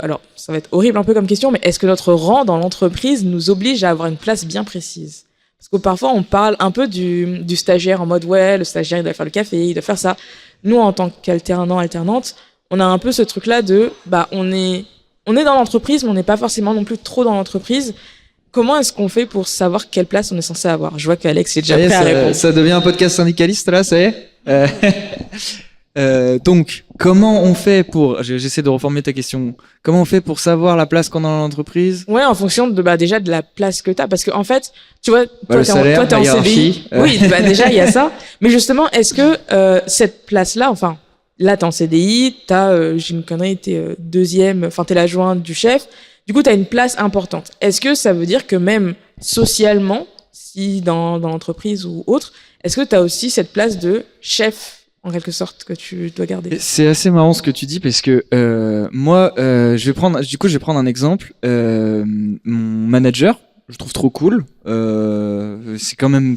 alors ça va être horrible un peu comme question, mais est-ce que notre rang dans l'entreprise nous oblige à avoir une place bien précise? Parce que parfois on parle un peu du stagiaire en mode ouais, le stagiaire il doit faire le café, il doit faire ça. Nous en tant qu'alternant, alternante, on a un peu ce truc-là de on est dans l'entreprise, mais on n'est pas forcément non plus trop dans l'entreprise. Comment est-ce qu'on fait pour savoir quelle place on est censé avoir? Je vois qu'Alex est déjà prêt à répondre. Ça devient un podcast syndicaliste là, ça y est. Donc, comment on fait pour... J'essaie de reformuler ta question. Comment on fait pour savoir la place qu'on a dans l'entreprise? Ouais, en fonction déjà de la place que t'as. Parce que en fait, tu vois, toi, t'es en CDI. Oui, déjà, il y a ça. Mais justement, est-ce que cette place-là, enfin, là, t'es en CDI, j'ai une connerie, t'es deuxième, enfin, t'es l'adjointe du chef. Du coup, t'as une place importante. Est-ce que ça veut dire que même socialement, si dans l'entreprise ou autre, est-ce que t'as aussi cette place de chef en quelque sorte, que tu dois garder? C'est assez marrant ce que tu dis parce que moi, je vais prendre un exemple. Mon manager, je trouve trop cool. C'est quand même,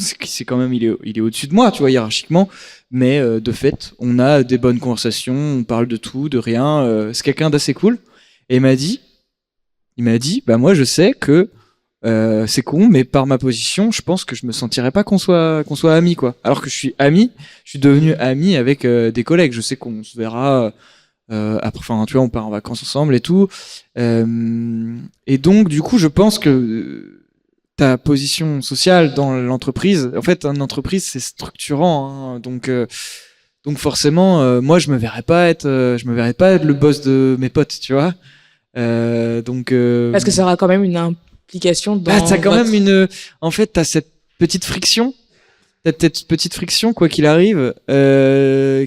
il est au-dessus de moi, tu vois, hiérarchiquement. Mais de fait, on a des bonnes conversations, on parle de tout, de rien. C'est quelqu'un d'assez cool. Et il m'a dit, bah moi, je sais que c'est con, mais par ma position, je pense que je me sentirais pas qu'on soit amis, quoi. Alors que je suis devenu ami avec des collègues. Je sais qu'on se verra après, enfin, tu vois, on part en vacances ensemble et tout. Et donc, du coup, je pense que ta position sociale dans l'entreprise, en fait, une entreprise, c'est structurant, hein, donc forcément, moi, je me verrais pas être le boss de mes potes, tu vois. Parce que ça aura quand même une implication dans. T'as quand même en fait, t'as cette petite friction. Quoi qu'il arrive, t'as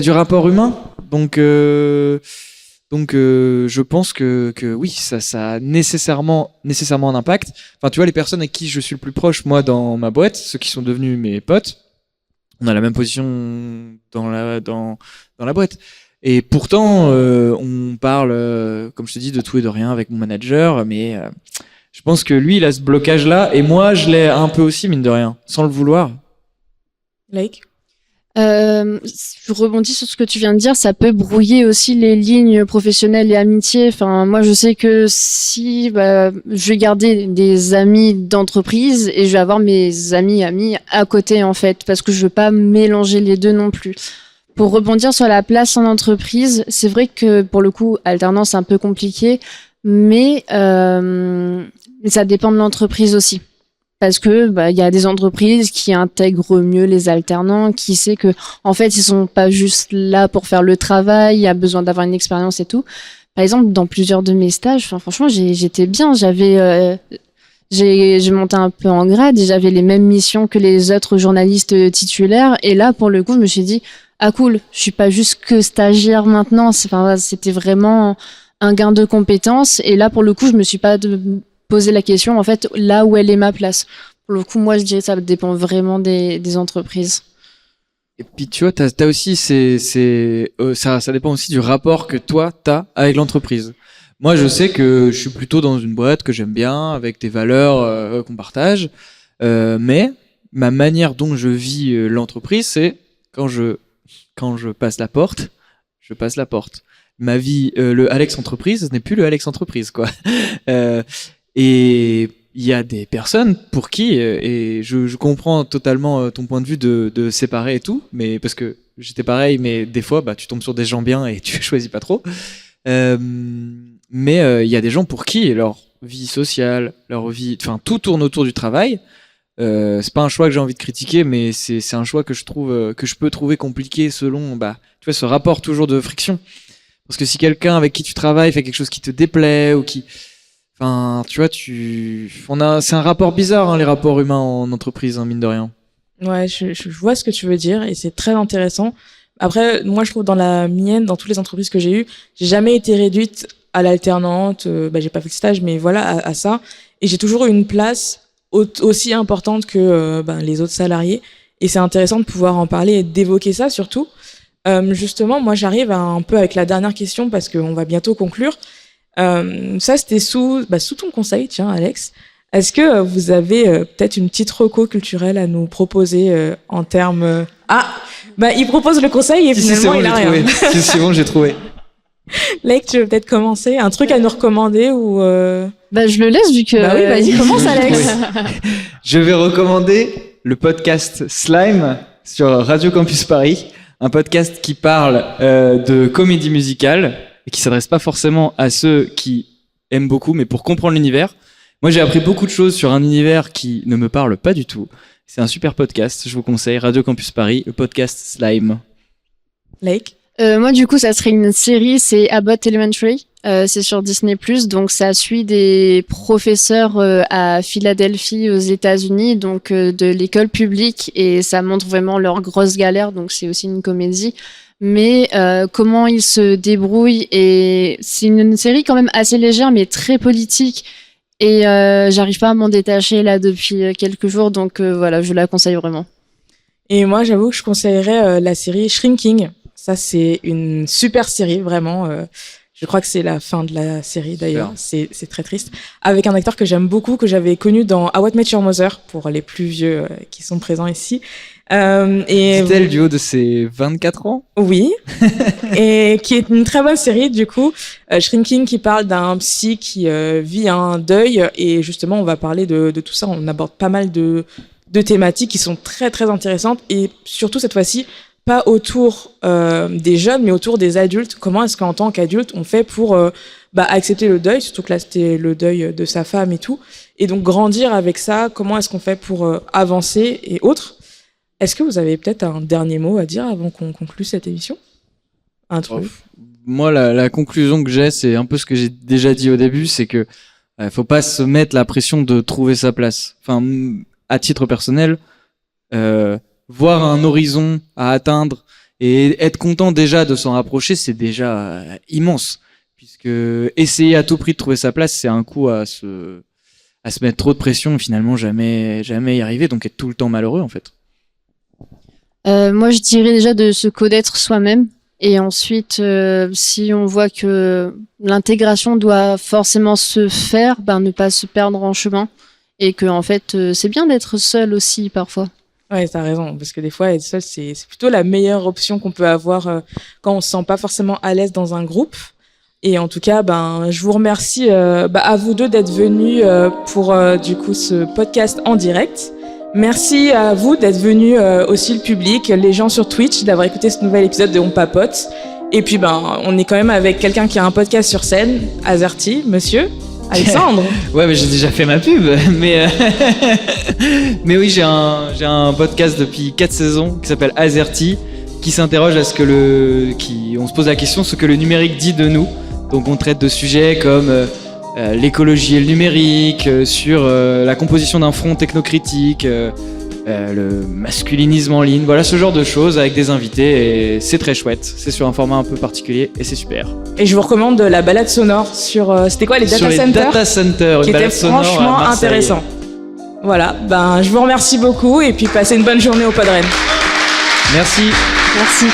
du rapport humain. Donc, je pense que oui, ça a nécessairement un impact. Enfin, tu vois, les personnes avec qui je suis le plus proche, moi, dans ma boîte, ceux qui sont devenus mes potes, on a la même position dans la boîte. Et pourtant, on parle, comme je te dis, de tout et de rien avec mon manager, mais je pense que lui, il a ce blocage-là, et moi, je l'ai un peu aussi, mine de rien, sans le vouloir. Like je rebondis sur ce que tu viens de dire, ça peut brouiller aussi les lignes professionnelles et amitiés. Enfin, moi, je sais que si je vais garder des amis d'entreprise et je vais avoir mes amis à côté, en fait, parce que je veux pas mélanger les deux non plus. Pour rebondir sur la place en entreprise, c'est vrai que pour le coup, alternance c'est un peu compliqué, mais ça dépend de l'entreprise aussi. Parce que y a des entreprises qui intègrent mieux les alternants, qui sait que en fait ils sont pas juste là pour faire le travail, il y a besoin d'avoir une expérience et tout. Par exemple, dans plusieurs de mes stages, franchement, j'étais bien, j'ai monté un peu en grade et j'avais les mêmes missions que les autres journalistes titulaires. Et là, pour le coup, je me suis dit ah cool, je suis pas juste que stagiaire maintenant. C'était vraiment un gain de compétences. Et là, pour le coup, je me suis pas poser la question, en fait, là où elle est ma place. Pour le coup, moi, je dirais que ça dépend vraiment des entreprises. Et puis, tu vois, t'as aussi ça dépend aussi du rapport que toi, t'as avec l'entreprise. Moi, je sais que je suis plutôt dans une boîte que j'aime bien, avec des valeurs qu'on partage, mais ma manière dont je vis l'entreprise, c'est quand je passe la porte, je passe la porte. Ma vie, le Alex entreprise, ce n'est plus le Alex entreprise, quoi. Et il y a des personnes pour qui, et je comprends totalement ton point de vue de séparer et tout, mais parce que j'étais pareil, mais des fois, tu tombes sur des gens bien et tu choisis pas trop. Mais il y a des gens pour qui leur vie sociale, leur vie, enfin tout tourne autour du travail. C'est pas un choix que j'ai envie de critiquer, mais c'est un choix que je peux trouver compliqué selon, tu vois, ce rapport toujours de friction. Parce que si quelqu'un avec qui tu travailles fait quelque chose qui te déplaît ou qui Enfin, tu vois, c'est un rapport bizarre, hein, les rapports humains en entreprise, hein, mine de rien. Ouais, je vois ce que tu veux dire et c'est très intéressant. Après, moi, je trouve dans la mienne, dans toutes les entreprises que j'ai eues, j'ai jamais été réduite à l'alternante. J'ai pas fait de stage, mais voilà, à ça. Et j'ai toujours eu une place aussi importante que les autres salariés. Et c'est intéressant de pouvoir en parler et d'évoquer ça surtout. Justement, moi, j'arrive un peu avec la dernière question parce qu'on va bientôt conclure. Ça, c'était sous ton conseil, tiens, Alex. Est-ce que vous avez peut-être une petite reco culturelle à nous proposer en termes... il propose le conseil et finalement, il a rien. C'est bon, j'ai trouvé. Lake, tu veux peut-être commencer? Un truc à nous recommander ou je le laisse vu que... Bah oui, vas-y, commence, Alex. Je vais recommander le podcast Slime sur Radio Campus Paris, un podcast qui parle de comédie musicale et qui s'adresse pas forcément à ceux qui aiment beaucoup, mais pour comprendre l'univers. Moi, j'ai appris beaucoup de choses sur un univers qui ne me parle pas du tout. C'est un super podcast, je vous conseille, Radio Campus Paris, le podcast Slime. Lake? Moi, du coup, ça serait une série, c'est Abbott Elementary. C'est sur Disney+, donc ça suit des professeurs à Philadelphie, aux États-Unis, donc de l'école publique, et ça montre vraiment leur grosse galère, donc c'est aussi une comédie. Mais comment ils se débrouillent, et c'est une série quand même assez légère, mais très politique. Et j'arrive pas à m'en détacher là depuis quelques jours, donc voilà, je la conseille vraiment. Et moi, j'avoue que je conseillerais la série Shrinking. Ça, c'est une super série, vraiment. Je crois que c'est la fin de la série d'ailleurs. C'est très triste. Avec un acteur que j'aime beaucoup, que j'avais connu dans How I Met Your Mother, pour les plus vieux qui sont présents ici. Dit-elle du haut de ses 24 ans? Oui. Et qui est une très bonne série, du coup. Shrinking, qui parle d'un psy qui vit un deuil. Et justement, on va parler de tout ça. On aborde pas mal de thématiques qui sont très, très intéressantes. Et surtout, cette fois-ci, pas autour des jeunes, mais autour des adultes. Comment est-ce qu'en tant qu'adulte, on fait pour accepter le deuil, surtout que là, c'était le deuil de sa femme et tout. Et donc, grandir avec ça. Comment est-ce qu'on fait pour avancer et autres. Est-ce que vous avez peut-être un dernier mot à dire avant qu'on conclue cette émission? Un truc. Moi, la conclusion que j'ai, c'est un peu ce que j'ai déjà dit au début, c'est que faut pas se mettre la pression de trouver sa place. Enfin, à titre personnel, voir un horizon à atteindre et être content déjà de s'en rapprocher, c'est déjà immense. Puisque essayer à tout prix de trouver sa place, c'est un coup à se mettre trop de pression et finalement jamais y arriver, donc être tout le temps malheureux en fait. Moi, je dirais déjà de se connaître soi-même. Et ensuite, si on voit que l'intégration doit forcément se faire, ne pas se perdre en chemin. Et que, en fait, c'est bien d'être seul aussi, parfois. Ouais, t'as raison. Parce que des fois, être seul, c'est plutôt la meilleure option qu'on peut avoir quand on se sent pas forcément à l'aise dans un groupe. Et en tout cas, je vous remercie à vous deux d'être venus pour, du coup, ce podcast en direct. Merci à vous d'être venus aussi, le public, les gens sur Twitch, d'avoir écouté ce nouvel épisode de On Papote. Et puis, on est quand même avec quelqu'un qui a un podcast sur scène, Azerty, monsieur Alexandre. Ouais, mais j'ai déjà fait ma pub. Mais oui, j'ai un podcast depuis 4 saisons qui s'appelle Azerty, qui s'interroge à on se pose la question ce que le numérique dit de nous. Donc, on traite de sujets comme l'écologie et le numérique, sur la composition d'un front technocritique, le masculinisme en ligne, voilà ce genre de choses avec des invités et c'est très chouette. C'est sur un format un peu particulier et c'est super. Et je vous recommande la balade sonore sur, c'était quoi, les data centers? Data centers, qui était franchement intéressant. Voilà, je vous remercie beaucoup et puis passez une bonne journée au Podren. Merci. Merci.